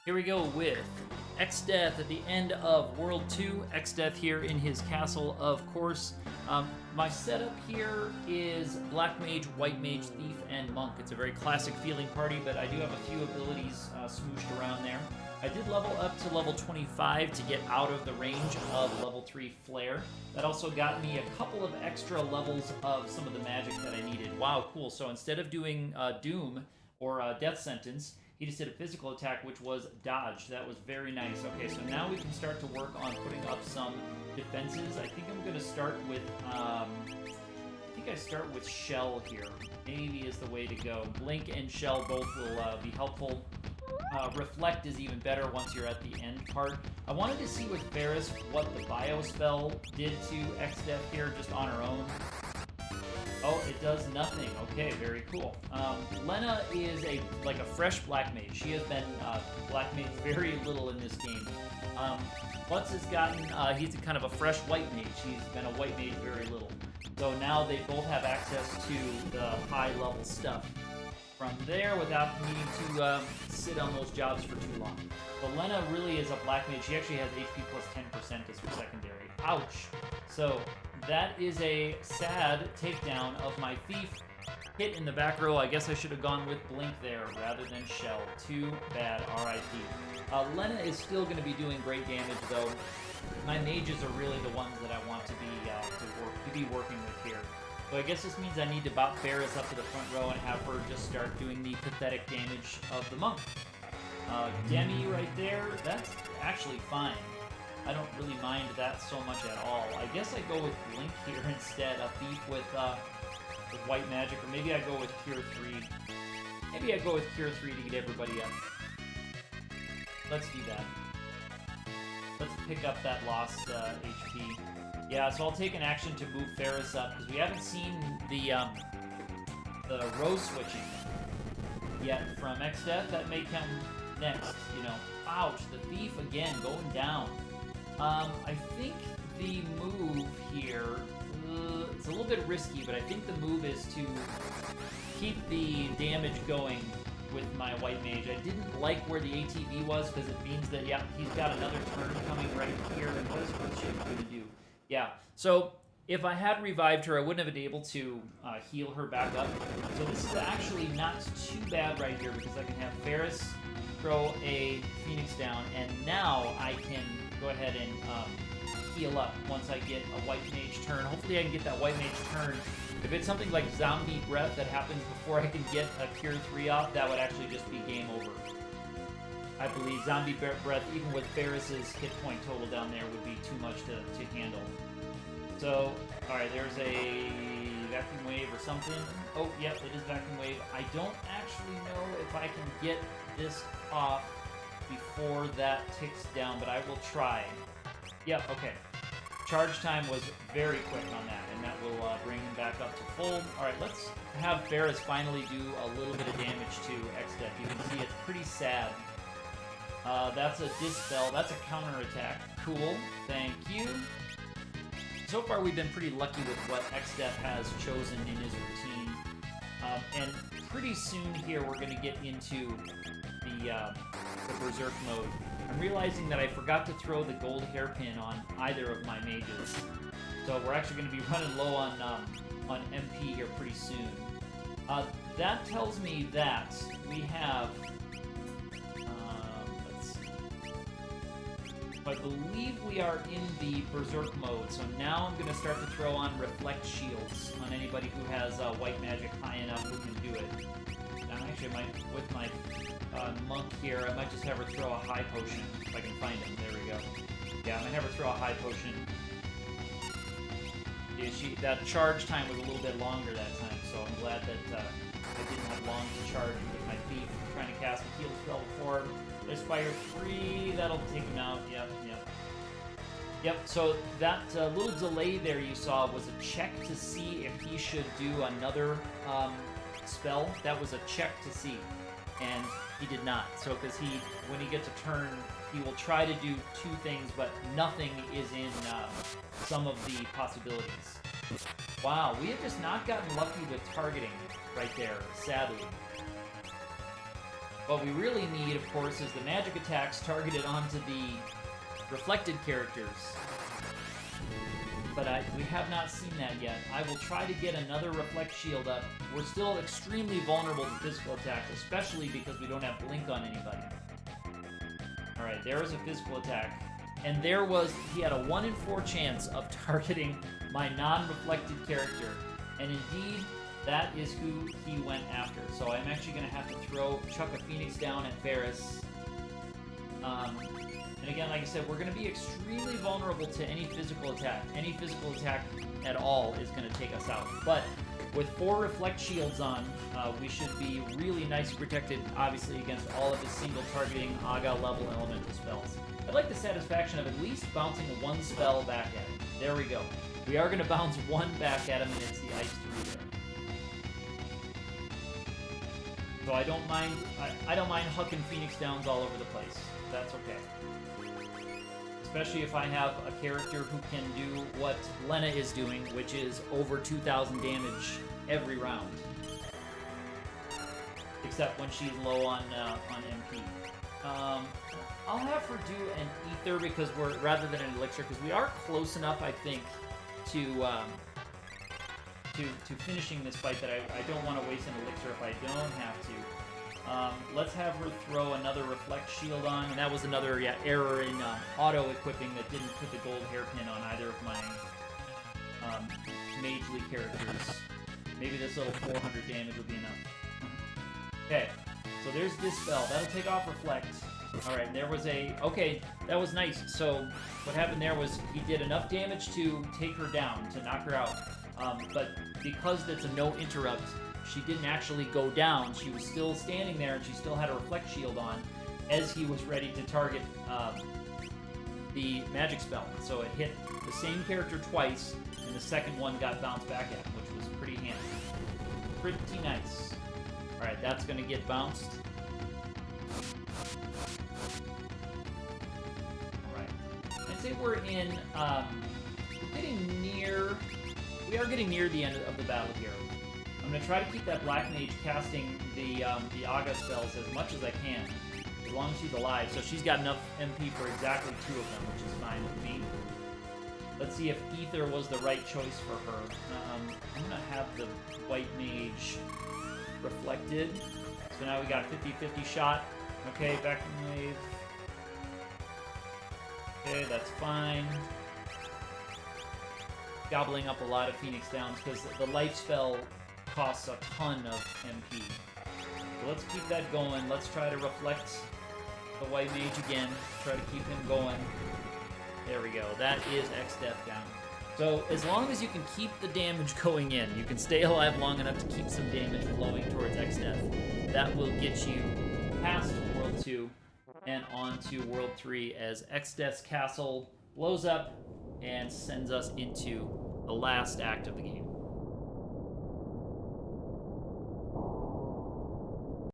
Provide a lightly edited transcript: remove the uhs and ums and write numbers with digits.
Here we go with Exdeath at the end of World 2. Exdeath here in his castle, of course. My setup here is Black Mage, White Mage, Thief, and Monk. It's a very classic feeling party, but I do have a few abilities smooshed around there. I did level up to level 25 to get out of the range of level 3 Flare. That also got me a couple of extra levels of some of the magic that I needed. Wow, cool. So instead of doing Doom or Death Sentence, he just did a physical attack, which was dodge. That was very nice. Okay, so now we can start to work on putting up some defenses. I think I'm going to start with, I start with Shell here. Maybe is the way to go. Blink and Shell both will be helpful. Reflect is even better once you're at the end part. I wanted to see with Ferris what the Bio spell did to Exdeath here, just on her own. Oh, it does nothing. Okay, very cool. Lena is like a fresh Black Mage. She has been Black Mage very little in this game. Lutz has gotten, he's kind of a fresh White Mage. He's been a White Mage very little. So now they both have access to the high-level stuff from there without needing to sit on those jobs for too long. But Lena really is a Black Mage. She actually has HP plus 10% as her secondary. Ouch! So that is a sad takedown of my Thief. Hit in the back row. I guess I should have gone with Blink there rather than Shell. Too bad. RIP. Lena is still going to be doing great damage, though. My mages are really the ones that I want to be working with here. So I guess this means I need to bop Ferris up to the front row and have her just start doing the pathetic damage of the Monk. Demi right there, that's actually fine. I don't really mind that so much at all. I guess I go with Blink here instead, a Thief with White Magic, or maybe I go with Cure 3. Maybe I go with Cure 3 to get everybody up. Let's do that. Let's pick up that lost HP. Yeah, so I'll take an action to move Ferris up, because we haven't seen the row switching yet from Exdeath. That may come next, you know. Ouch, the Thief again, going down. I think the move here, it's a little bit risky, but I think the move is to keep the damage going with my White Mage. I didn't like where the ATB was, because it means that, yeah, he's got another turn coming right here, and what is Earthshaker going to do? Yeah, so if I had revived her, I wouldn't have been able to heal her back up. So this is actually not too bad right here, because I can have Ferris throw a Phoenix down, and now I can go ahead and heal up once I get a White Mage turn. Hopefully I can get that White Mage turn. If it's something like Zombie Breath that happens before I can get a Cure 3 off, that would actually just be game over. I believe Zombie Breath, even with Ferris's hit point total down there, would be too much to handle. So, alright, there's a Vacuum Wave or something. Oh, yep, it is Vacuum Wave. I don't actually know if I can get this off before that ticks down, but I will try. Yep, okay. Charge time was very quick on that, and that will bring him back up to full. Alright, let's have Ferris finally do a little bit of damage to Exdeath. You can see it's pretty sad. That's a Dispel. That's a counterattack. Cool. Thank you. So far, we've been pretty lucky with what Exdeath has chosen in his routine. And pretty soon here, we're going to get into the Berserk mode. I'm realizing that I forgot to throw the gold hairpin on either of my mages. So we're actually going to be running low on MP here pretty soon. That tells me that we have... I believe we are in the Berserk mode, so now I'm going to start to throw on Reflect Shields on anybody who has White Magic high enough who can do it. And actually, with my Monk here, I might just have her throw a High Potion, if I can find him. There we go. Yeah, I might have her throw a High Potion. Yeah, that charge time was a little bit longer that time, so I'm glad that I didn't have long to charge with my Thief, trying to cast a heal spell before. There's Fire 3, that'll take him out, yep. Yep, so that little delay there you saw was a check to see if he should do another spell. That was a check to see, and he did not. So, because when he gets a turn, he will try to do two things, but nothing is in some of the possibilities. Wow, we have just not gotten lucky with targeting right there, sadly. What we really need, of course, is the magic attacks targeted onto the reflected characters. But we have not seen that yet. I will try to get another reflect shield up. We're still extremely vulnerable to physical attack, especially because we don't have blink on anybody. Alright, there is a physical attack. And there was, he had a 1 in 4 chance of targeting my non-reflected character. And indeed, that is who he went after. So I'm actually going to have to chuck a Phoenix down at Ferris. And again, like I said, we're going to be extremely vulnerable to any physical attack. Any physical attack at all is going to take us out. But with 4 reflect shields on, we should be really nicely protected, obviously, against all of his single targeting Aga level elemental spells. I'd like the satisfaction of at least bouncing 1 spell back at him. There we go. We are going to bounce 1 back at him, and it's the Ice 3 there. So I don't mind hucking Phoenix Downs all over the place. That's okay. Especially if I have a character who can do what Lena is doing, which is over 2,000 damage every round. Except when she's low on MP. I'll have her do an Ether because rather than an Elixir, because we are close enough, I think, to finishing this fight that I don't want to waste an Elixir if I don't have to. Let's have her throw another Reflect Shield on, and that was another error in auto-equipping that didn't put the gold hairpin on either of my Magely characters. Maybe this little 400 damage will be enough. Okay, so there's Dispel. That'll take off Reflect. Alright, there was okay, that was nice. So what happened there was he did enough damage to take her down, to knock her out. But because that's a no interrupt, she didn't actually go down. She was still standing there, and she still had a Reflect Shield on as he was ready to target the magic spell. So it hit the same character twice, and the second one got bounced back at him, which was pretty handy. Pretty nice. Alright, that's going to get bounced. Alright. I'd say we're we are getting near the end of the battle here. I'm going to try to keep that Black Mage casting the Aga spells as much as I can, as long as she's alive. So she's got enough MP for exactly 2 of them, which is fine with me. Let's see if Ether was the right choice for her. I'm going to have the White Mage reflected. So now we got a 50-50 shot. Okay, back in wave. Okay, that's fine. Gobbling up a lot of Phoenix Downs because the life spell costs a ton of MP. So let's keep that going. Let's try to reflect the White Mage again. Try to keep him going. There we go. That is Exdeath down. So as long as you can keep the damage going in, you can stay alive long enough to keep some damage flowing towards Exdeath. That will get you past World 2 and on to World 3 as Exdeath's castle blows up and sends us into the last act of the game.